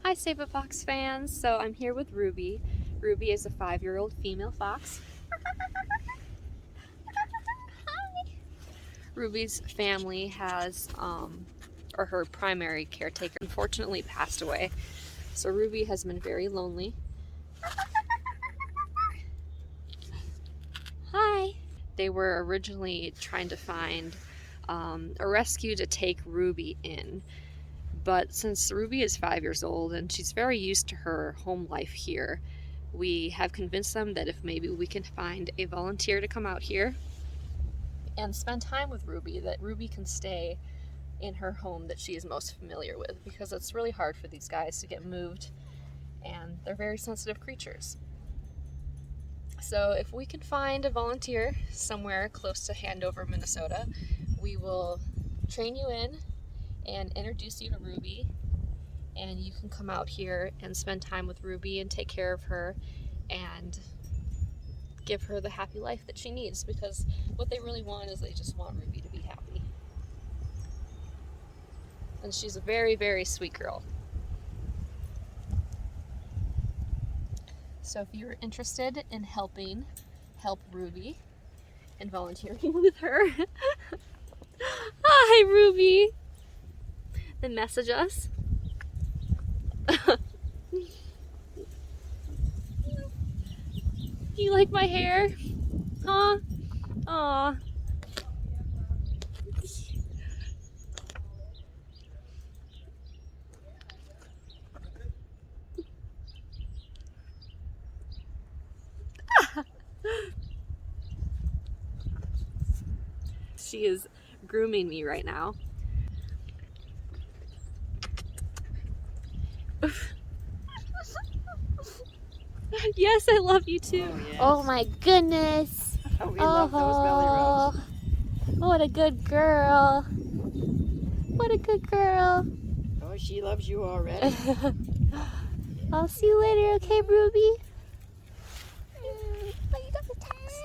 Hi Save a Fox fans, so I'm here with Ruby. Ruby is a 5-year-old female fox. Hi. Ruby's family has, or her primary caretaker, unfortunately passed away. So Ruby has been very lonely. Hi. They were originally trying to find a rescue to take Ruby in. But since Ruby is 5 years old and she's very used to her home life here, we have convinced them that if maybe we can find a volunteer to come out here and spend time with Ruby, that Ruby can stay in her home that she is most familiar with, because it's really hard for these guys to get moved and they're very sensitive creatures. So if we can find a volunteer somewhere close to Handover, Minnesota, we will train you in and introduce you to Ruby, and you can come out here and spend time with Ruby and take care of her and give her the happy life that she needs, because what they really want is they just want Ruby to be happy. And she's a very, very sweet girl. So if you're interested in help Ruby and volunteering with her, hi Ruby, then message us. Do you like my hair? Huh? Aw. She is grooming me right now. Yes, I love you too. Oh, yes. Oh my goodness. We love those belly rubs. What a good girl. What a good girl. Oh, she loves you already. I'll see you later, okay, Ruby? Oh, you got the tux.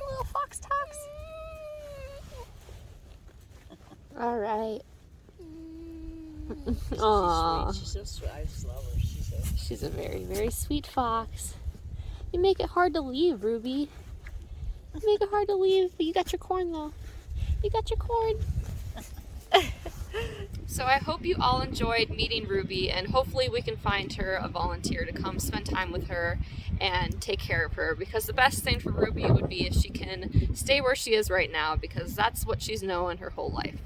Little fox tux. All right. Aww. She's so sweet. I just love her. She's a very, very sweet fox. You make it hard to leave, Ruby. You make it hard to leave, but you got your corn, though. You got your corn. So I hope you all enjoyed meeting Ruby, and hopefully we can find her a volunteer to come spend time with her and take care of her, because the best thing for Ruby would be if she can stay where she is right now, because that's what she's known her whole life.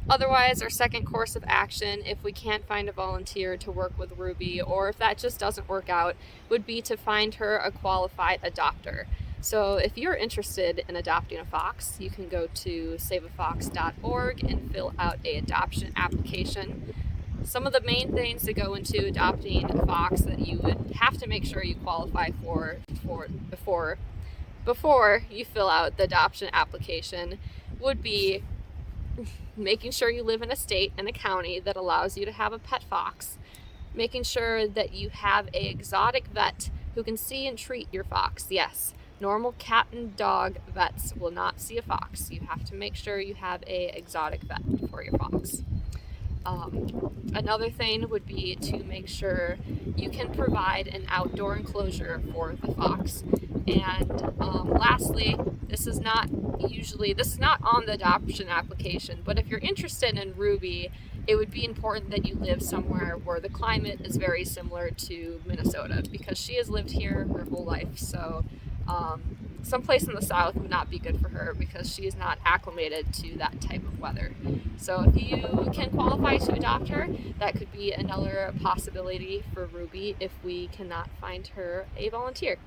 Otherwise, our second course of action, if we can't find a volunteer to work with Ruby, or if that just doesn't work out, would be to find her a qualified adopter. So if you're interested in adopting a fox, you can go to saveafox.org and fill out an adoption application. Some of the main things that go into adopting a fox that you would have to make sure you qualify for before you fill out the adoption application would be making sure you live in a state and a county that allows you to have a pet fox, making sure that you have an exotic vet who can see and treat your fox. Yes, normal cat and dog vets will not see a fox. You have to make sure you have an exotic vet for your fox. Another thing would be to make sure you can provide an outdoor enclosure for the fox. And lastly, this is not on the adoption application, but if you're interested in Ruby, it would be important that you live somewhere where the climate is very similar to Minnesota, because she has lived here her whole life. So someplace in the south would not be good for her, because she is not acclimated to that type of weather. So if you can qualify to adopt her, that could be another possibility for Ruby if we cannot find her a volunteer.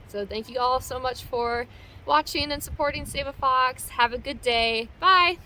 So thank you all so much for watching and supporting Save a Fox. Have a good day. Bye!